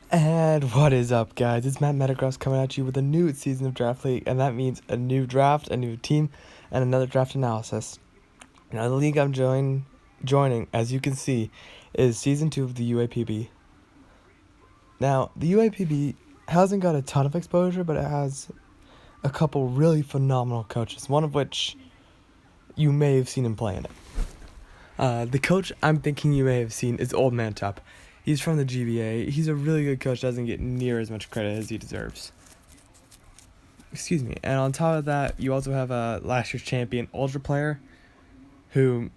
And what is up, guys? It's Matt Metagross coming at you with a new season of Draft League, and that means a new draft, a new team, and another draft analysis. Now, the league I'm joining, as you can see, is Season 2 of the UAPB. Now, the UAPB hasn't got a ton of exposure, but it has a couple really phenomenal coaches, one of which you may have seen him play in it. The coach I'm thinking you may have seen is Old Man Tup. He's from the GBA. He's a really good coach, doesn't get near as much credit as he deserves. Excuse me. And on top of that, you also have a last year's champion Ultra player, who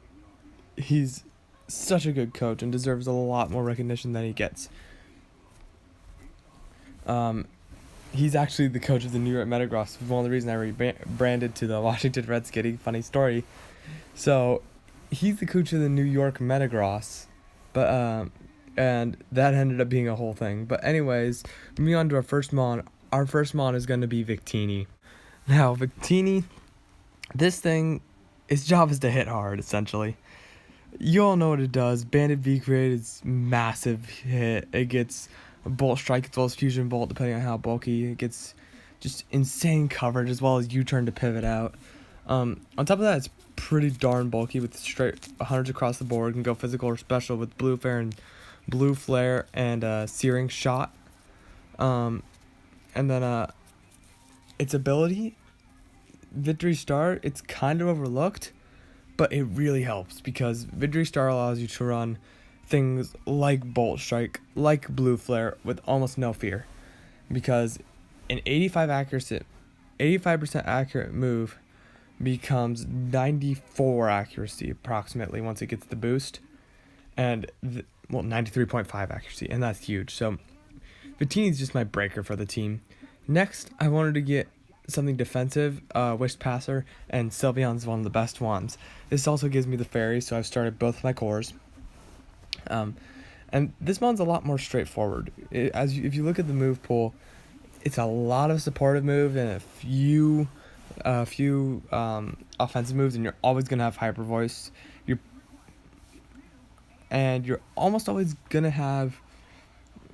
he's such a good coach and deserves a lot more recognition than he gets. He's actually the coach of the New York Metagross. One of the reasons I rebranded to the Washington Redskitty. Funny story. So, he's the coach of the New York Metagross, but and that ended up being a whole thing. But anyways, moving on to our first mon. Our first mon is going to be Victini. Now, Victini, its job is to hit hard, essentially. You all know what it does. Banded V-Create is massive hit. It gets a Bolt Strike as well as Fusion Bolt, depending on how bulky. It gets just insane coverage as well as U-turn to pivot out. On top of that, it's pretty darn bulky with straight 100s across the board. Can go physical or special with Blue Flare and Searing Shot. And then its ability, Victory Star, it's kind of overlooked, but it really helps because Victory Star allows you to run things like Bolt Strike, like Blue Flare with almost no fear, because an 85% accurate move becomes 94 accuracy approximately once it gets the boost, and 93.5 accuracy, and that's huge. So Victini is just my breaker for the team. Next, I wanted to get something defensive, Wish Passer, and Sylveon's one of the best ones. This also gives me the fairy, so I've started both of my cores. And this one's a lot more straightforward. If you look at the move pool, it's a lot of supportive moves and a few offensive moves, and you're always gonna have Hyper Voice. You're almost always gonna have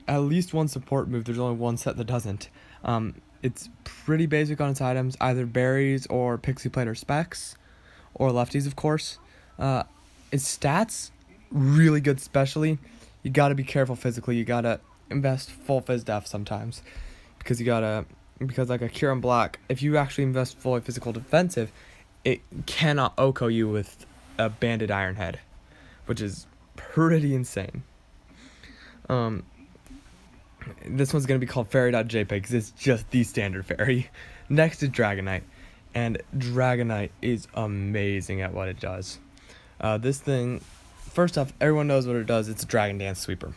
at least one support move. There's only one set that doesn't. It's pretty basic on its items, either berries or Pixie Plate or Specs, or lefties, of course. Its stats, really good specially. You gotta be careful physically. You gotta invest full phys def sometimes, because like a Kieran Black, if you actually invest fully physical defensive, it cannot OHKO you with a Banded Iron Head, which is pretty insane. This one's going to be called fairy.jpg because it's just the standard fairy. Next is Dragonite, and Dragonite is amazing at what it does. This thing, first off, everyone knows what it does. It's a Dragon Dance Sweeper.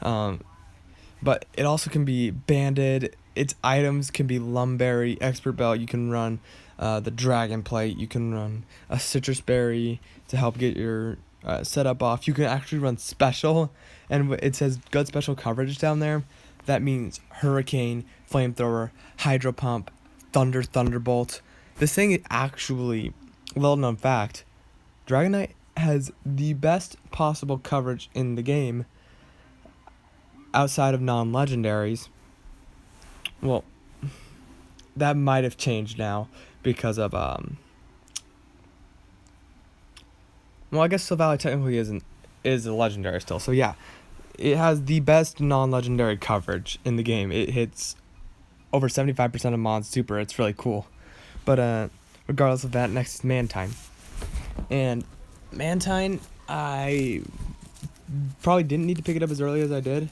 But it also can be banded. Its items can be Lumberry, Expert Belt. You can run the Dragon Plate. You can run a Citrus Berry to help get your setup off. You can actually run special, and it says good special coverage down there. That means Hurricane, Flamethrower, Hydro Pump, Thunderbolt. This thing actually, little known fact, Dragonite has the best possible coverage in the game outside of non-legendaries. Well, that might have changed now because of well, I guess Silvally technically is a legendary still. So yeah, it has the best non-legendary coverage in the game. It hits over 75% of Mon's super. It's really cool. But regardless of that, next is Mantine. And Mantine, I probably didn't need to pick it up as early as I did,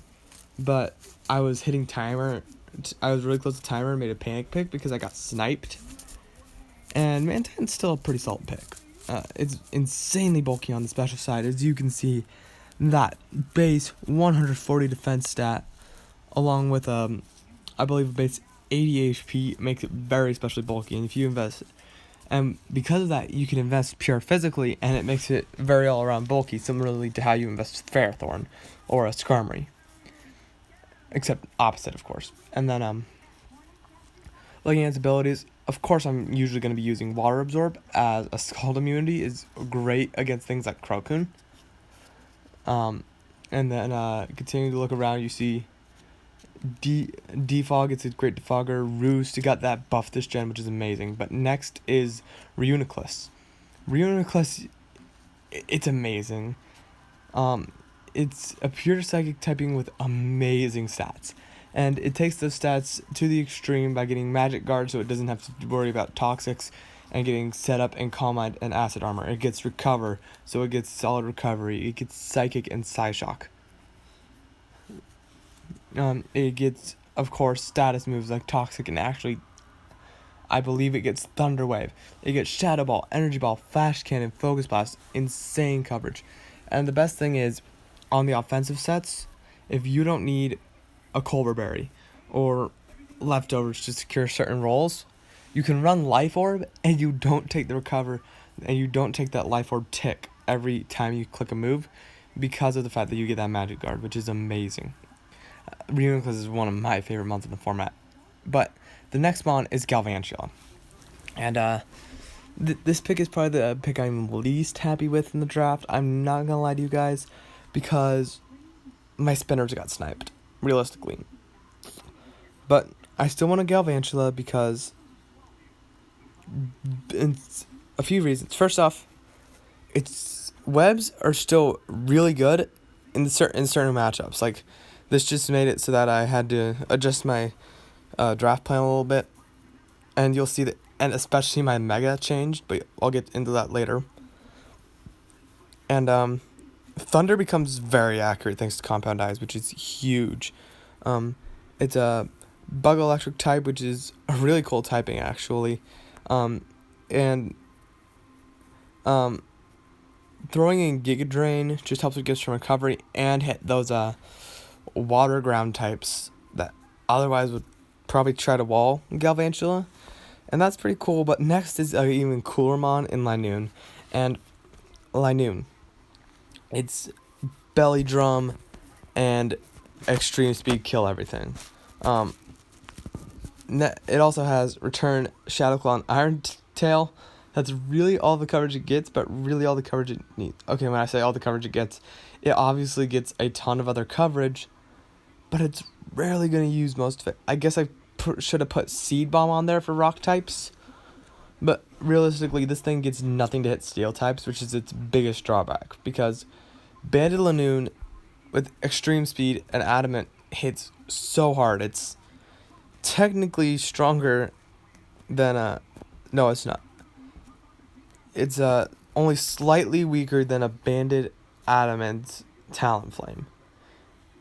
but I was hitting timer. I was really close to timer and made a panic pick because I got sniped. And Mantine's still a pretty solid pick. It's insanely bulky on the special side. As you can see, that base 140 defense stat, along with I believe a base 80 HP, makes it very especially bulky. And if you invest, and because of that, you can invest pure physically, and it makes it very all around bulky, similarly to how you invest Ferrothorn or a Skarmory, except opposite, of course. And then looking at its abilities, of course, I'm usually going to be using Water Absorb, as a Scald immunity is great against things like Crocoon. And then continuing to look around, you see Defog, it's a great defogger. Roost, you got that buff this gen, which is amazing. But next is Reuniclus. Reuniclus, it's amazing. It's a pure psychic typing with amazing stats. And it takes those stats to the extreme by getting Magic Guard so it doesn't have to worry about Toxics, and getting Set Up and Calm Mind and Acid Armor. It gets Recover, so it gets Solid Recovery. It gets Psychic and Psyshock. It gets, of course, status moves like Toxic, and actually, I believe it gets Thunder Wave. It gets Shadow Ball, Energy Ball, Flash Cannon, Focus Blast. Insane coverage. And the best thing is, on the offensive sets, if you don't need a Colbur Berry or leftovers to secure certain roles, you can run Life Orb and you don't take the Recover, and you don't take that Life Orb tick every time you click a move because of the fact that you get that Magic Guard, which is amazing. Reuniclus is one of my favorite mons in the format. But the next mon is Galvantula. And this pick is probably the pick I'm least happy with in the draft. I'm not gonna lie to you guys, because my spinners got sniped, realistically. But I still want a Galvantula because it's a few reasons. First off, its webs are still really good in certain matchups. Like, this just made it so that I had to adjust my draft plan a little bit, and you'll see that, and especially my Mega changed, but I'll get into that later. And Thunder becomes very accurate thanks to Compound Eyes, which is huge. It's a Bug Electric type, which is a really cool typing, actually. And throwing in Giga Drain just helps with gifts from recovery and hit those water ground types that otherwise would probably try to wall Galvantula. And that's pretty cool. But next is an even cooler mon in Linoone. And Linoone, it's Belly Drum and Extreme Speed, kill everything. It also has Return, Shadow Claw, and Iron Tail. That's really all the coverage it gets, but really all the coverage it needs. Okay, when I say all the coverage it gets, it obviously gets a ton of other coverage, but it's rarely going to use most of it. I guess I should have put Seed Bomb on there for rock types, but realistically, this thing gets nothing to hit steel types, which is its biggest drawback, because Banded Linoone with Extreme Speed and Adamant hits so hard. It's technically stronger than no, it's not. It's only slightly weaker than a Banded Adamant Talonflame.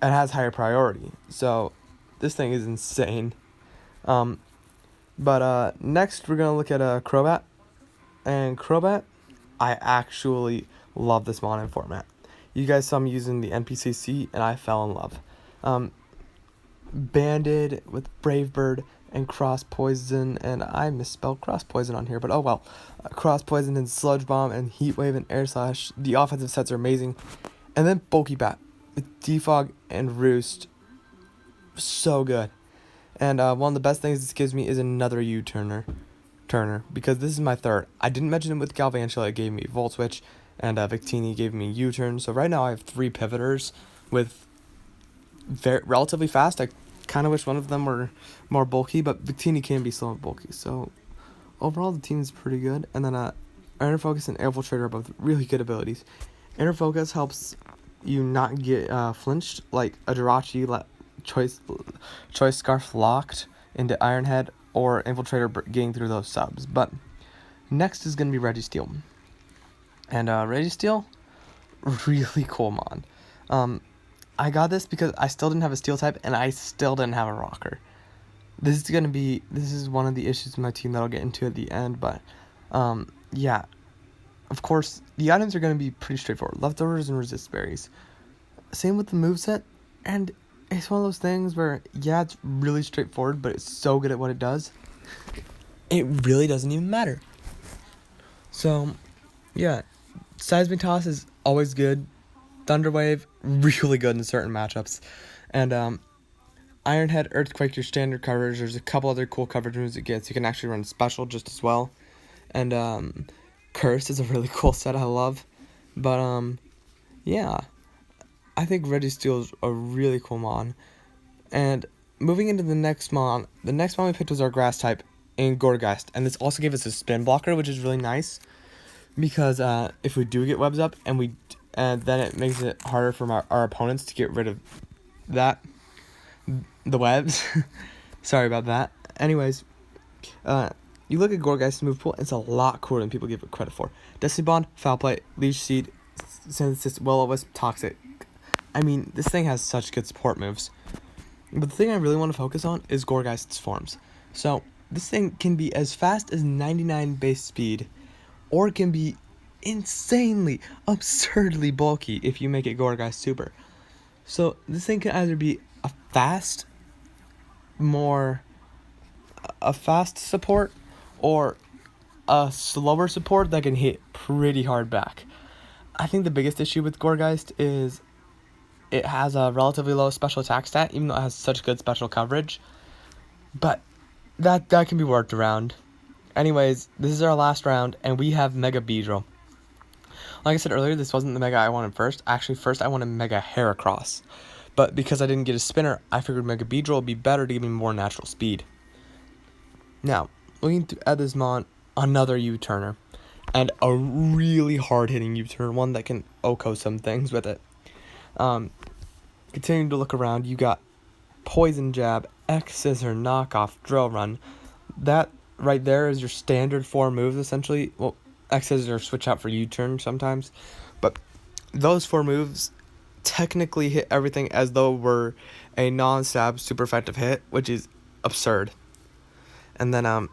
It has higher priority, so this thing is insane. But next we're gonna look at Crobat, and Crobat, I actually love this mon in format. You guys saw me using the NPCC, and I fell in love. Banded with Brave Bird and Cross Poison, and I misspelled Cross Poison on here, but oh well. Cross Poison and Sludge Bomb and Heat Wave and Air Slash. The offensive sets are amazing. And then Bulky Bat with Defog and Roost. So good. And one of the best things this gives me is another U-Turner. Because this is my third. I didn't mention it with Galvantula. It gave me Volt Switch, and Victini gave me U-Turn. So right now I have 3 Pivoters with relatively fast. I kind of wish one of them were more bulky, but Victini can be slow and bulky. So overall, the team is pretty good. And then Inner Focus and Air Infiltrator are both really good abilities. Inner Focus helps you not get flinched, like a Jirachi Choice Scarf locked into Iron Head, or Infiltrator getting through those subs. But next is going to be Registeel. And Registeel, really cool mon. I got this because I still didn't have a steel type, and I still didn't have a rocker. This is one of the issues with my team that I'll get into at the end, but yeah. Of course, the items are going to be pretty straightforward. Leftovers and resist berries. Same with the moveset, and it's one of those things where, yeah, it's really straightforward, but it's so good at what it does, it really doesn't even matter. So, yeah, Seismic Toss is always good. Thunder Wave, really good in certain matchups. And Iron Head, Earthquake, your standard coverage. There's a couple other cool coverage moves it gets. You can actually run special just as well. And Curse is a really cool set I love. But yeah, I think Registeel is a really cool mon. And moving into the next mon we picked was our grass type in Gourgeist, and this also gave us a spin blocker, which is really nice because if we do get webs up and then it makes it harder for our opponents to get rid of the webs. Sorry about that. Anyways, you look at Gourgeist's move pool, it's a lot cooler than people give it credit for. Destiny Bond, Foul Play, Leech Seed, Synthesis, Will-O-Wisp, Toxic. I mean, this thing has such good support moves. But the thing I really want to focus on is Gourgeist's forms. So, this thing can be as fast as 99 base speed, or it can be insanely, absurdly bulky if you make it Gourgeist Super. So, this thing can either be a fast support, or a slower support that can hit pretty hard back. I think the biggest issue with Gourgeist is it has a relatively low special attack stat, even though it has such good special coverage. But that can be worked around. Anyways, this is our last round, and we have Mega Beedrill. Like I said earlier, this wasn't the Mega I wanted first. Actually, first I wanted Mega Heracross. But because I didn't get a spinner, I figured Mega Beedrill would be better to give me more natural speed. Now, looking at this mon, another U-turner. And a really hard-hitting U-turn, one that can OHKO some things with it. Continuing to look around, you got Poison Jab, X-Scissor, Knockoff, Drill Run. That right there is your standard 4 moves, essentially. Well, X-Scissor switch out for U-turn sometimes. But those 4 moves technically hit everything as though it were a non-stab super effective hit, which is absurd. And then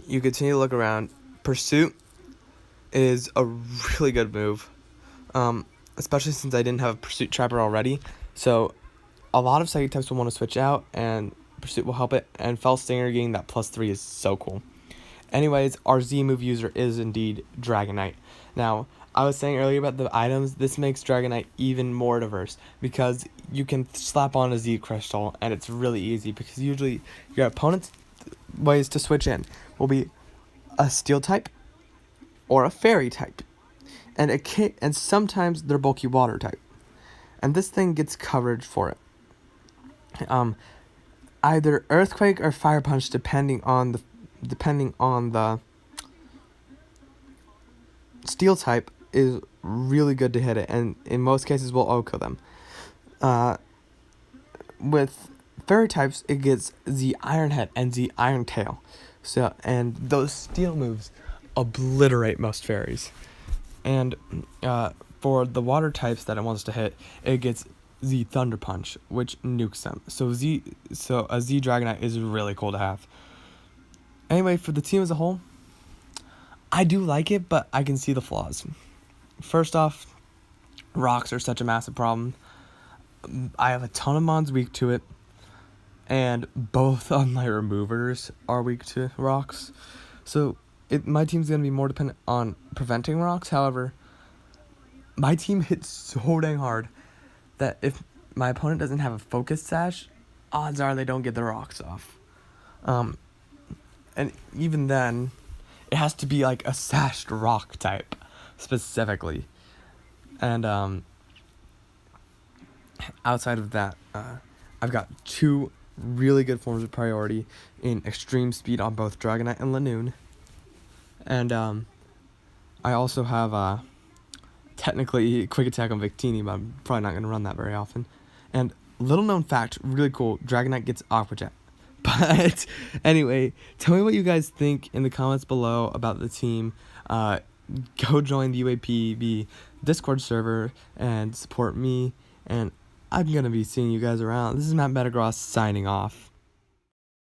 you continue to look around. Pursuit is a really good move, especially since I didn't have a Pursuit Trapper already. So a lot of Psychic types will want to switch out, and Pursuit will help it. And Fell Stinger getting that +3 is so cool. Anyways, our Z move user is indeed Dragonite. Now, I was saying earlier about the items, this makes Dragonite even more diverse because you can slap on a Z Crystal, and it's really easy because usually your opponent's ways to switch in will be a Steel type or a Fairy type, and sometimes they're bulky Water type, and this thing gets coverage for it. Either Earthquake or Fire Punch, depending on the Steel type is really good to hit it, and in most cases will OHKO them. With Fairy types, it gets the Iron Head and the Iron Tail. So, and those Steel moves obliterate most fairies. And for the Water types that it wants to hit, it gets the Thunder Punch, which nukes them. So a Z Dragonite is really cool to have. Anyway, for the team as a whole, I do like it, but I can see the flaws. First off, rocks are such a massive problem. I have a ton of mons weak to it, and both of my removers are weak to rocks. So my team's going to be more dependent on preventing rocks. However, my team hits so dang hard that if my opponent doesn't have a focus sash, odds are they don't get the rocks off. And even then, it has to be like a sashed rock type specifically. And outside of that, I've got 2 really good forms of priority in extreme speed on both Dragonite and Linoone. And I also have technically quick attack on Victini, but I'm probably not going to run that very often. And little known fact, really cool, Dragonite gets Aqua Jet. But anyway, tell me what you guys think in the comments below about the team. Go join the UAPB Discord server and support me. And I'm going to be seeing you guys around. This is Matt Metagross signing off.